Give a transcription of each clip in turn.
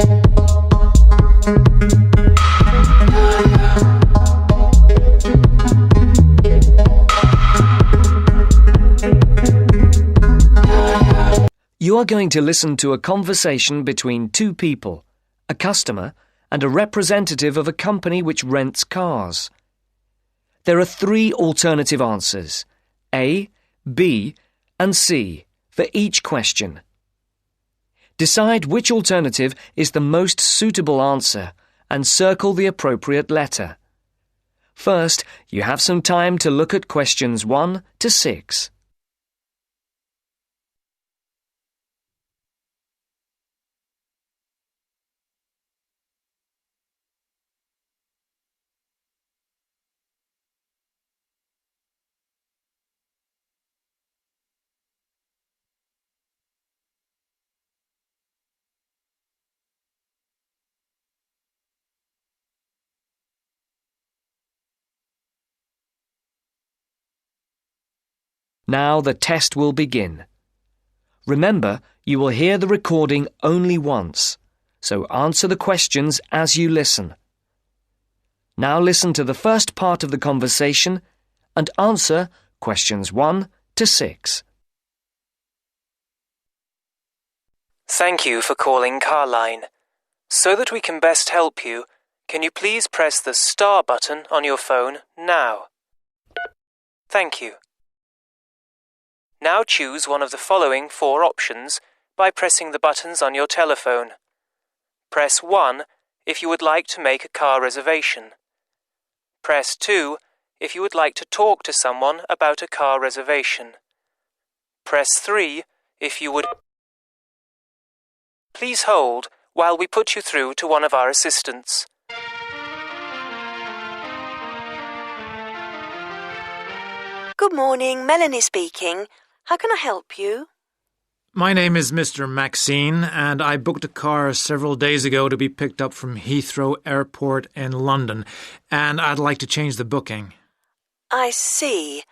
You are going to listen to a conversation between two people, a customer and a representative of a company which rents cars. There are three alternative answers, A, B and C, for each question. Decide which alternative is the most suitable answer and circle the appropriate letter. First, you have some time to look at questions 1 to 6. Now the test will begin. Remember, you will hear the recording only once, so answer the questions as you listen. Now listen to the first part of the conversation and answer questions 1 to 6. Thank you for calling Carline. So that we can best help you, can you please press the star button on your phone now? Thank you. Now choose one of the following 4 options by pressing the buttons on your telephone. Press 1 if you would like to make a car reservation. Press 2 if you would like to talk to someone about a car reservation. Press 3 if you would... Please hold while we put you through to one of our assistants. Good morning, Melanie speaking. How can I help you? My name is Mr. Maxine, and I booked a car several days ago to be picked up from Heathrow Airport in London, and I'd like to change the booking. I see.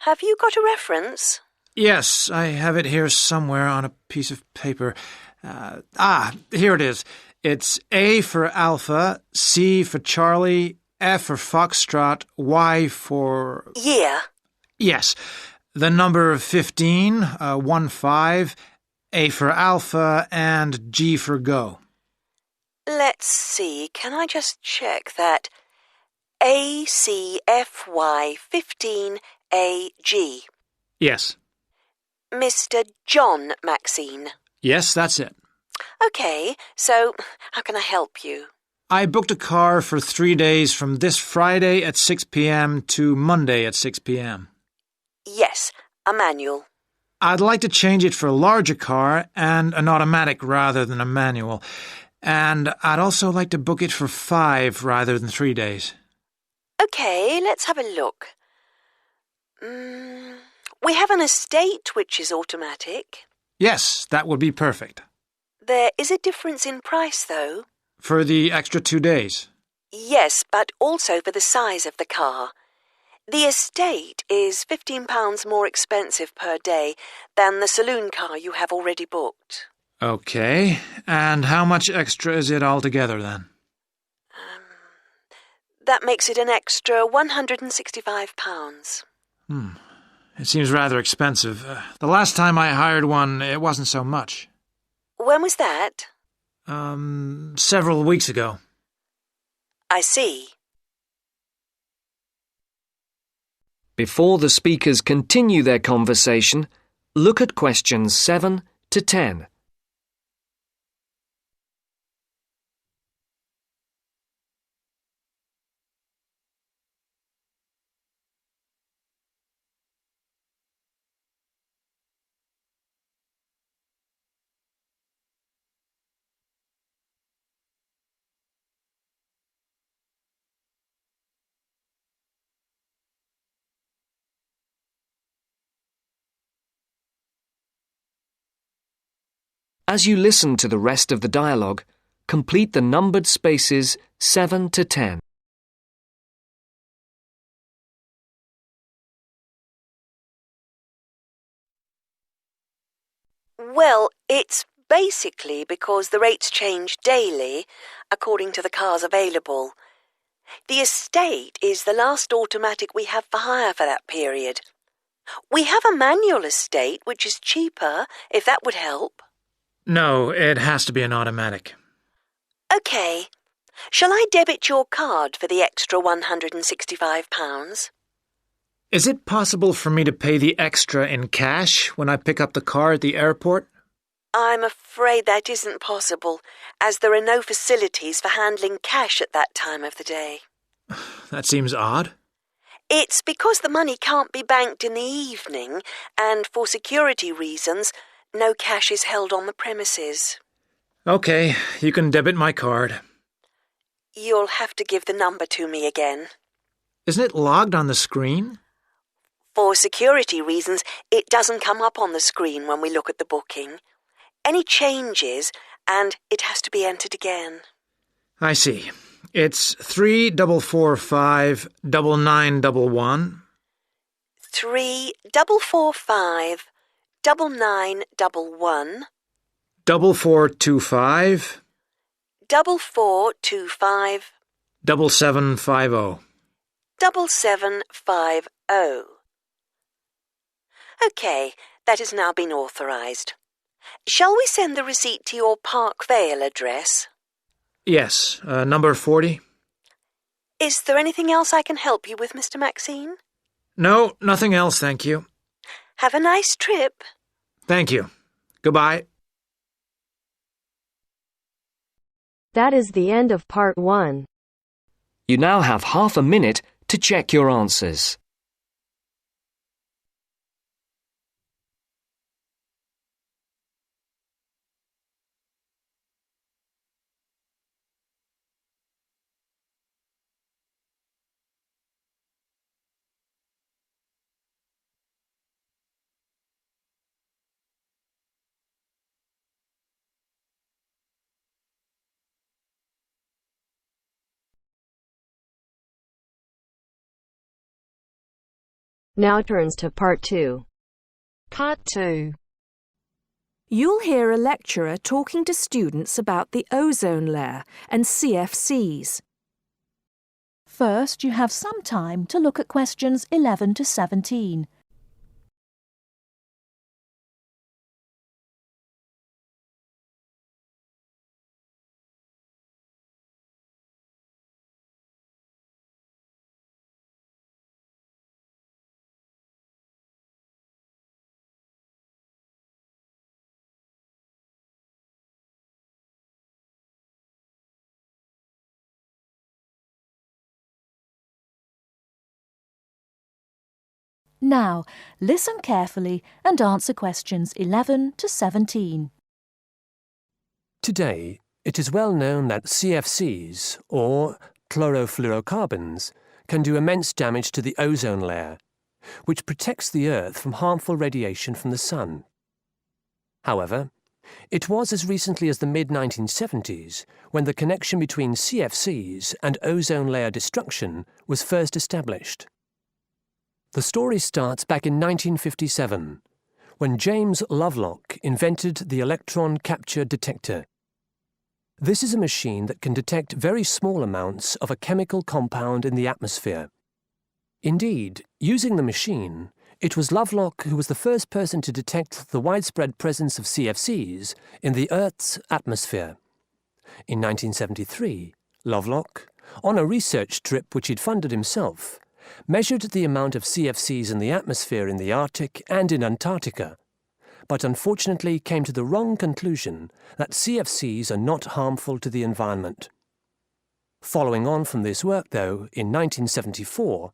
Have you got a reference? Yes, I have it here somewhere on a piece of paper. Here it is. It's A for Alpha, C for Charlie, F for Foxtrot, Y for... Yeah. Yes. The number 15, 15, A for Alpha, and G for Go. Let's see. Can I just check that? ACFY 15AG. Yes. Mr. John Maxine. Yes, that's it. Okay, so how can I help you? I booked a car for 3 days from this Friday at 6 p.m. to Monday at 6 p.m. Yes, a manual. I'd like to change it for a larger car and an automatic rather than a manual. And I'd also like to book it for 5 rather than 3 days. Okay, let's have a look. We have an estate which is automatic. Yes, that would be perfect. There is a difference in price, though. For the extra 2 days? Yes, but also for the size of the car. The estate is £15 more expensive per day than the saloon car you have already booked. Okay, and how much extra is it altogether then? That makes it an extra £165. It seems rather expensive. The last time I hired one, it wasn't so much. When was that? Several weeks ago. I see. Before the speakers continue their conversation, look at questions 7 to 10. As you listen to the rest of the dialogue, complete the numbered spaces 7 to 10. Well, it's basically because the rates change daily according to the cars available. The Estate is the last automatic we have for hire for that period. We have a manual Estate, which is cheaper, if that would help. No, it has to be an automatic. OK. Shall I debit your card for the extra £165? Is it possible for me to pay the extra in cash when I pick up the car at the airport? I'm afraid that isn't possible, as there are no facilities for handling cash at that time of the day. That seems odd. It's because the money can't be banked in the evening, and for security reasons, no cash is held on the premises. OK, you can debit my card. You'll have to give the number to me again. Isn't it logged on the screen? For security reasons, it doesn't come up on the screen when we look at the booking. Any changes, and it has to be entered again. I see. It's 3-4-4-5-9-9-1. 3-4-4-5-9-9-1. 4425 4425 7750. 7750. OK, that has now been authorised. Shall we send the receipt to your Park Vale address? Yes, number 40. Is there anything else I can help you with, Mr. Maxine? No, nothing else, thank you. Have a nice trip. Thank you. Goodbye. That is the end of part 1. You now have half a minute to check your answers. Now turns to part 2. Part 2. You'll hear a lecturer talking to students about the ozone layer and CFCs. First, you have some time to look at questions 11 to 17. Now, listen carefully and answer questions 11 to 17. Today, it is well known that CFCs, or chlorofluorocarbons, can do immense damage to the ozone layer, which protects the Earth from harmful radiation from the sun. However, it was as recently as the mid-1970s when the connection between CFCs and ozone layer destruction was first established. The story starts back in 1957, when James Lovelock invented the electron capture detector. This is a machine that can detect very small amounts of a chemical compound in the atmosphere. Indeed, using the machine, it was Lovelock who was the first person to detect the widespread presence of CFCs in the Earth's atmosphere. In 1973, Lovelock, on a research trip which he'd funded himself, measured the amount of CFCs in the atmosphere in the Arctic and in Antarctica, but unfortunately came to the wrong conclusion that CFCs are not harmful to the environment. Following on from this work, though, in 1974,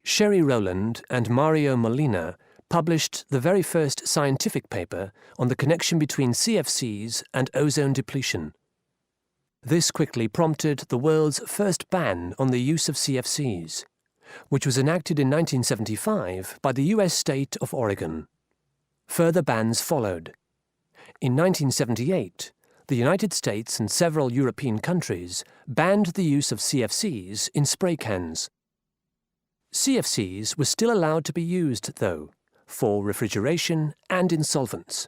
Sherry Rowland and Mario Molina published the very first scientific paper on the connection between CFCs and ozone depletion. This quickly prompted the world's first ban on the use of CFCs, which was enacted in 1975 by the US state of Oregon. Further bans followed. In 1978, the United States and several European countries banned the use of CFCs in spray cans. CFCs were still allowed to be used, though, for refrigeration and in solvents.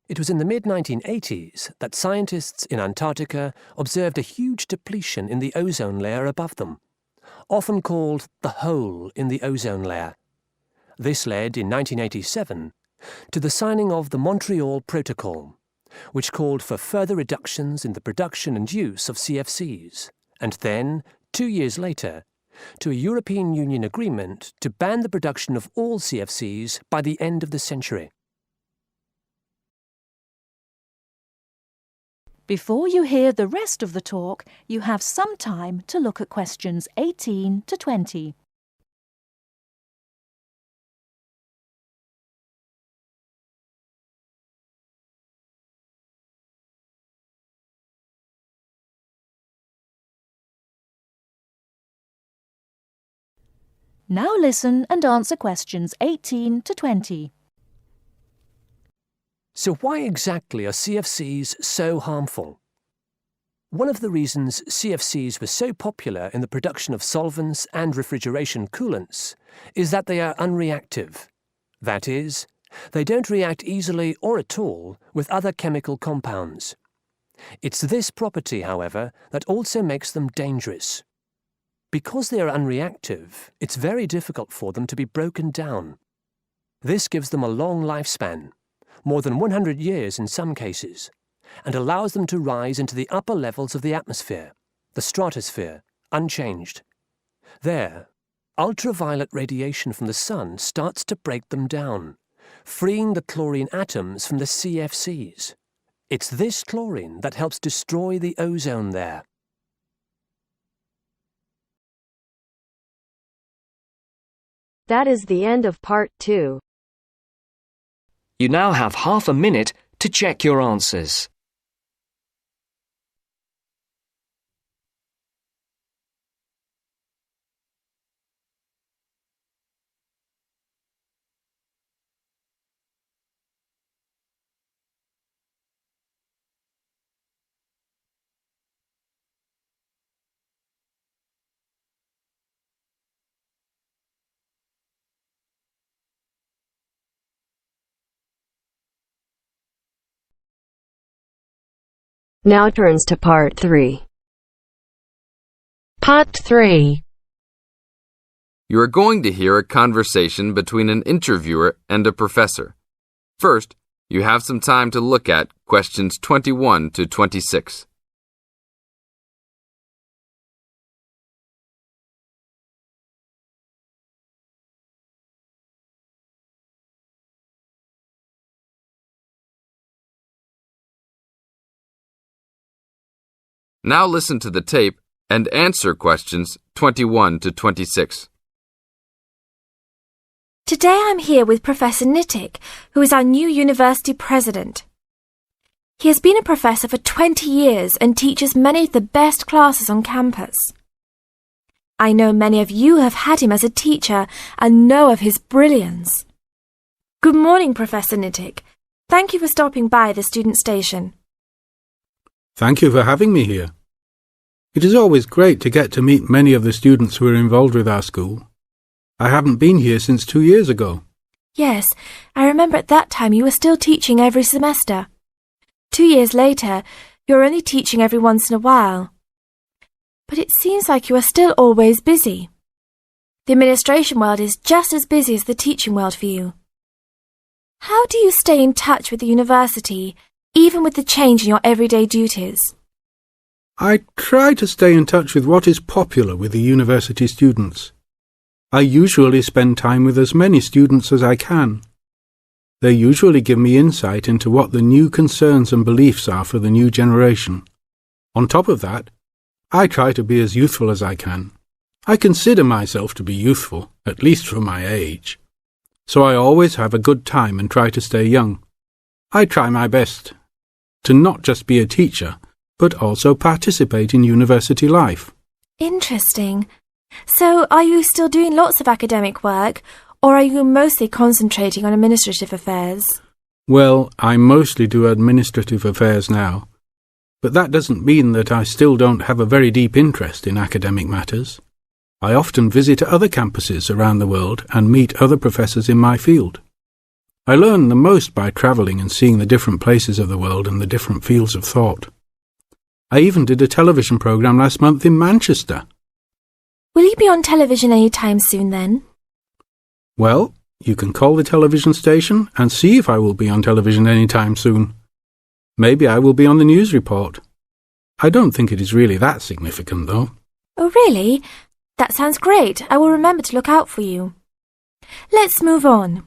It was in the mid-1980s that scientists in Antarctica observed a huge depletion in the ozone layer above them, often called the hole in the ozone layer. This led, in 1987, to the signing of the Montreal Protocol, which called for further reductions in the production and use of CFCs, and then, 2 years later, to a European Union agreement to ban the production of all CFCs by the end of the century. Before you hear the rest of the talk, you have some time to look at questions 18 to 20. Now listen and answer questions 18 to 20. So why exactly are CFCs so harmful? One of the reasons CFCs were so popular in the production of solvents and refrigeration coolants is that they are unreactive. That is, they don't react easily or at all with other chemical compounds. It's this property, however, that also makes them dangerous. Because they are unreactive, it's very difficult for them to be broken down. This gives them a long lifespan, more than 100 years in some cases, and allows them to rise into the upper levels of the atmosphere, the stratosphere, unchanged. There, ultraviolet radiation from the sun starts to break them down, freeing the chlorine atoms from the CFCs. It's this chlorine that helps destroy the ozone there. That is the end of part 2. You now have half a minute to check your answers. Now turns to part 3. Part 3. You are going to hear a conversation between an interviewer and a professor. First, you have some time to look at questions 21 to 26. Now listen to the tape and answer questions 21 to 26. Today I'm here with Professor Nittick, who is our new university president. He has been a professor for 20 years and teaches many of the best classes on campus. I know many of you have had him as a teacher and know of his brilliance. Good morning, Professor Nittick. Thank you for stopping by the student station. Thank you for having me here. It is always great to get to meet many of the students who are involved with our school. I haven't been here since 2 years ago. Yes, I remember at that time you were still teaching every semester. 2 years later, you're only teaching every once in a while. But it seems like you are still always busy. The administration world is just as busy as the teaching world for you. How do you stay in touch with the university, even with the change in your everyday duties? I try to stay in touch with what is popular with the university students. I usually spend time with as many students as I can. They usually give me insight into what the new concerns and beliefs are for the new generation. On top of that, I try to be as youthful as I can. I consider myself to be youthful, at least for my age. So I always have a good time and try to stay young. I try my best to not just be a teacher, but also participate in university life. Interesting. So are you still doing lots of academic work, or are you mostly concentrating on administrative affairs? Well, I mostly do administrative affairs now, but that doesn't mean that I still don't have a very deep interest in academic matters. I often visit other campuses around the world and meet other professors in my field. I learn the most by travelling and seeing the different places of the world and the different fields of thought. I even did a television programme last month in Manchester. Will you be on television any time soon then? Well, you can call the television station and see if I will be on television any time soon. Maybe I will be on the news report. I don't think it is really that significant, though. Oh, really? That sounds great. I will remember to look out for you. Let's move on.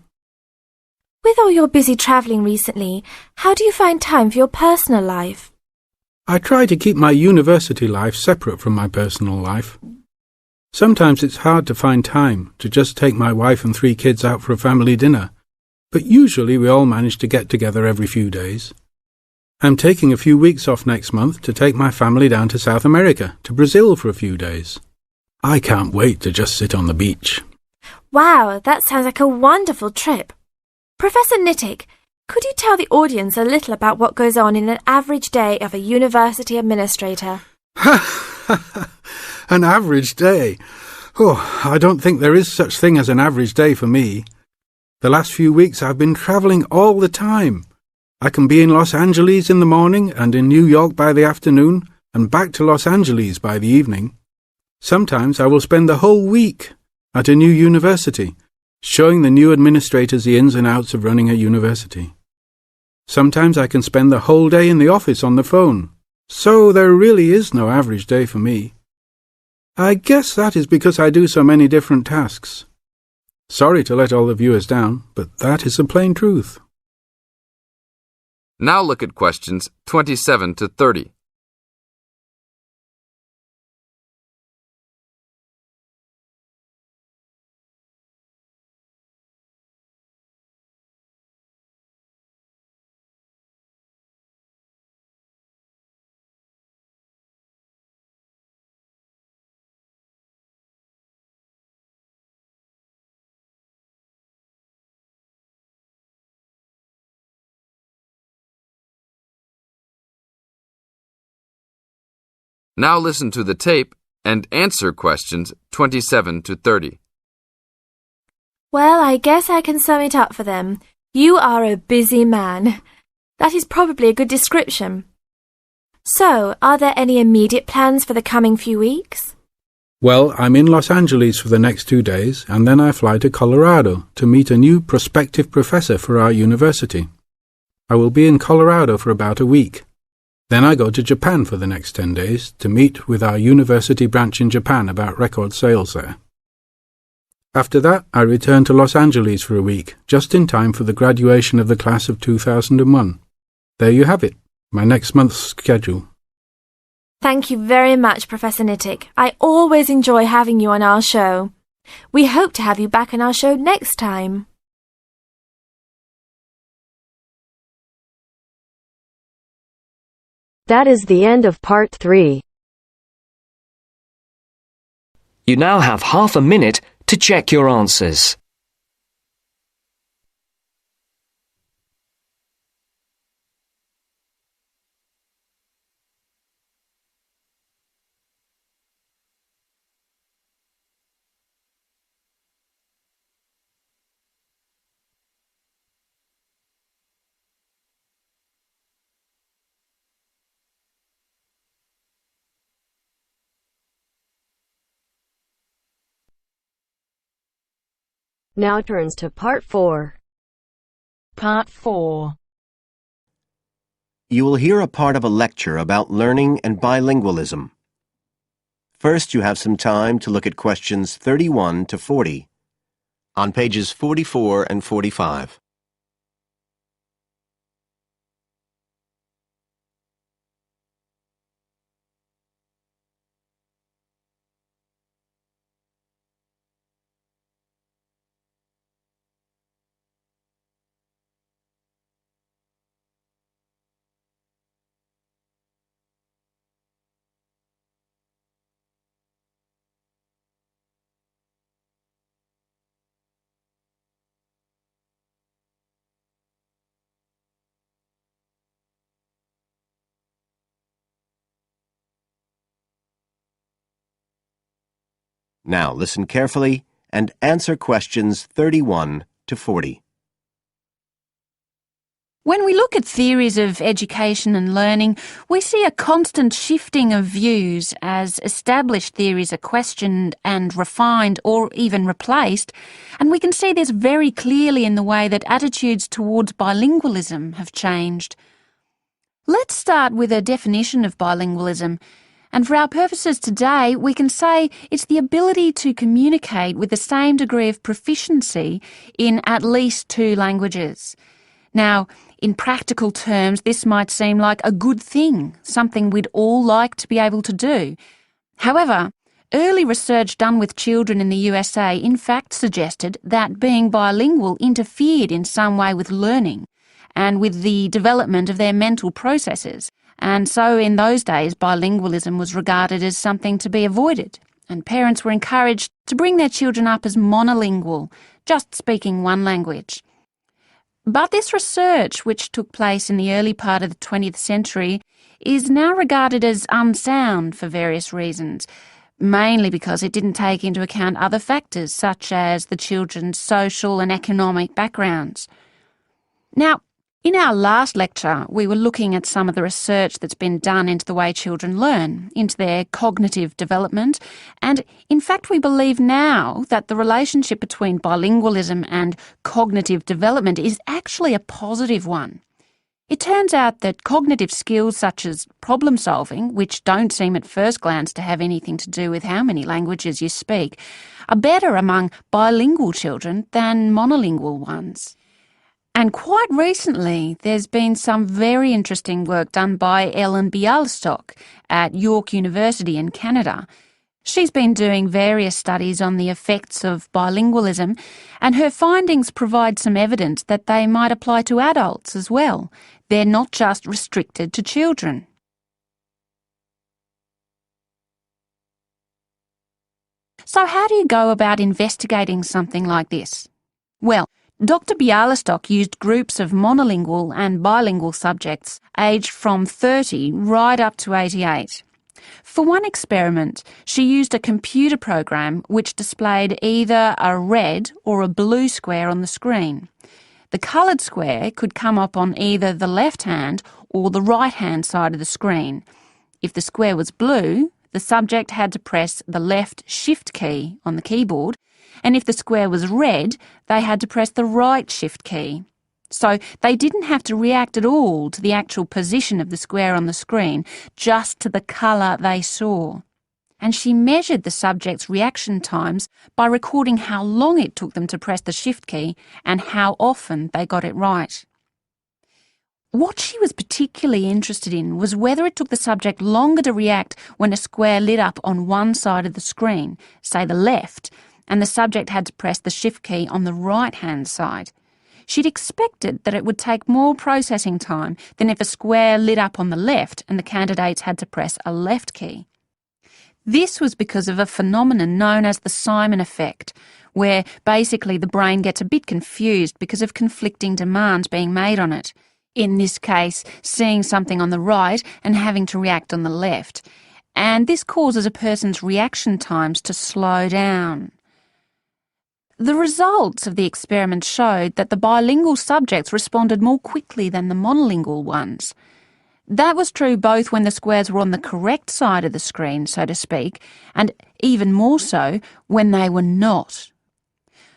With all your busy travelling recently, how do you find time for your personal life? I try to keep my university life separate from my personal life. Sometimes it's hard to find time to just take my wife and 3 kids out for a family dinner, but usually we all manage to get together every few days. I'm taking a few weeks off next month to take my family down to South America, to Brazil for a few days. I can't wait to just sit on the beach. Wow, that sounds like a wonderful trip. Professor Nittick, could you tell the audience a little about what goes on in an average day of a university administrator? An average day? Oh, I don't think there is such thing as an average day for me. The last few weeks I've been travelling all the time. I can be in Los Angeles in the morning and in New York by the afternoon and back to Los Angeles by the evening. Sometimes I will spend the whole week at a new university, showing the new administrators the ins and outs of running a university. Sometimes I can spend the whole day in the office on the phone. So there really is no average day for me. I guess that is because I do so many different tasks. Sorry to let all the viewers down, but that is the plain truth. Now look at questions 27 to 30. Now listen to the tape and answer questions 27 to 30. Well, I guess I can sum it up for them. You are a busy man. That is probably a good description. So, are there any immediate plans for the coming few weeks? Well, I'm in Los Angeles for the next 2 days, and then I fly to Colorado to meet a new prospective professor for our university. I will be in Colorado for about a week. Then I go to Japan for the next 10 days to meet with our university branch in Japan about record sales there. After that, I return to Los Angeles for a week, just in time for the graduation of the class of 2001. There you have it, my next month's schedule. Thank you very much, Professor Nittick. I always enjoy having you on our show. We hope to have you back on our show next time. That is the end of part 3. You now have half a minute to check your answers. Now turns to part 4. Part 4. You will hear a part of a lecture about learning and bilingualism. First, you have some time to look at questions 31 to 40 on pages 44 and 45. Now listen carefully and answer questions 31 to 40. When we look at theories of education and learning, we see a constant shifting of views as established theories are questioned and refined or even replaced, and we can see this very clearly in the way that attitudes towards bilingualism have changed. Let's start with a definition of bilingualism, and for our purposes today, we can say it's the ability to communicate with the same degree of proficiency in at least two languages. Now, in practical terms, this might seem like a good thing, something we'd all like to be able to do. However, early research done with children in the USA in fact suggested that being bilingual interfered in some way with learning and with the development of their mental processes. And so in those days, bilingualism was regarded as something to be avoided, and parents were encouraged to bring their children up as monolingual, just speaking one language. But this research, which took place in the early part of the 20th century, is now regarded as unsound for various reasons, mainly because it didn't take into account other factors such as the children's social and economic backgrounds. Now, in our last lecture, we were looking at some of the research that's been done into the way children learn, into their cognitive development, and in fact we believe now that the relationship between bilingualism and cognitive development is actually a positive one. It turns out that cognitive skills such as problem solving, which don't seem at first glance to have anything to do with how many languages you speak, are better among bilingual children than monolingual ones. And quite recently, there's been some very interesting work done by Ellen Bialystok at York University in Canada. She's been doing various studies on the effects of bilingualism, and her findings provide some evidence that they might apply to adults as well. They're not just restricted to children. So how do you go about investigating something like this? Well, Dr. Bialystok used groups of monolingual and bilingual subjects aged from 30 right up to 88. For one experiment, she used a computer program which displayed either a red or a blue square on the screen. The coloured square could come up on either the left-hand or the right-hand side of the screen. If the square was blue, the subject had to press the left Shift key on the keyboard, and if the square was red, they had to press the right Shift key. So they didn't have to react at all to the actual position of the square on the screen, just to the colour they saw. And she measured the subjects' reaction times by recording how long it took them to press the Shift key and how often they got it right. What she was particularly interested in was whether it took the subject longer to react when a square lit up on one side of the screen, say the left, and the subject had to press the Shift key on the right-hand side. She'd expected that it would take more processing time than if a square lit up on the left and the candidates had to press a left key. This was because of a phenomenon known as the Simon effect, where basically the brain gets a bit confused because of conflicting demands being made on it. In this case, seeing something on the right and having to react on the left. And this causes a person's reaction times to slow down. The results of the experiment showed that the bilingual subjects responded more quickly than the monolingual ones. That was true both when the squares were on the correct side of the screen, so to speak, and even more so when they were not.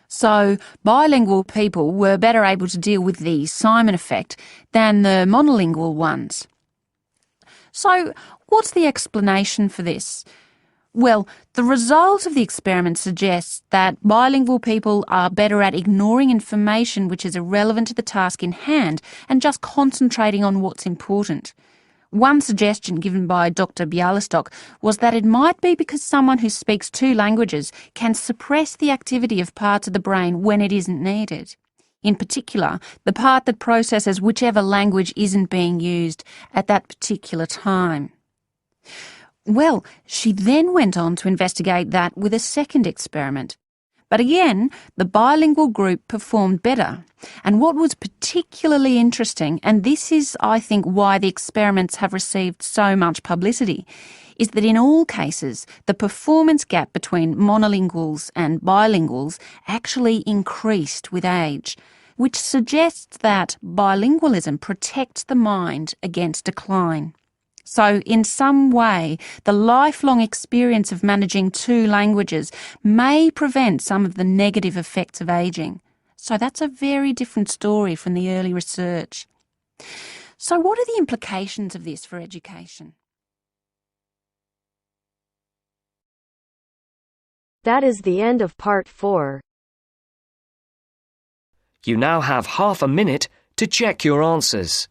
So bilingual people were better able to deal with the Simon effect than the monolingual ones. So what's the explanation for this? Well, the result of the experiment suggests that bilingual people are better at ignoring information which is irrelevant to the task in hand and just concentrating on what's important. One suggestion given by Dr. Bialystok was that it might be because someone who speaks two languages can suppress the activity of parts of the brain when it isn't needed. In particular, the part that processes whichever language isn't being used at that particular time. Well, she then went on to investigate that with a second experiment. But again, the bilingual group performed better. And what was particularly interesting, and this is, I think, why the experiments have received so much publicity, is that in all cases, the performance gap between monolinguals and bilinguals actually increased with age. which suggests that bilingualism protects the mind against decline. So, in some way, the lifelong experience of managing two languages may prevent some of the negative effects of ageing. So that's a very different story from the early research. So what are the implications of this for education? That is the end of part 4. You now have half a minute to check your answers.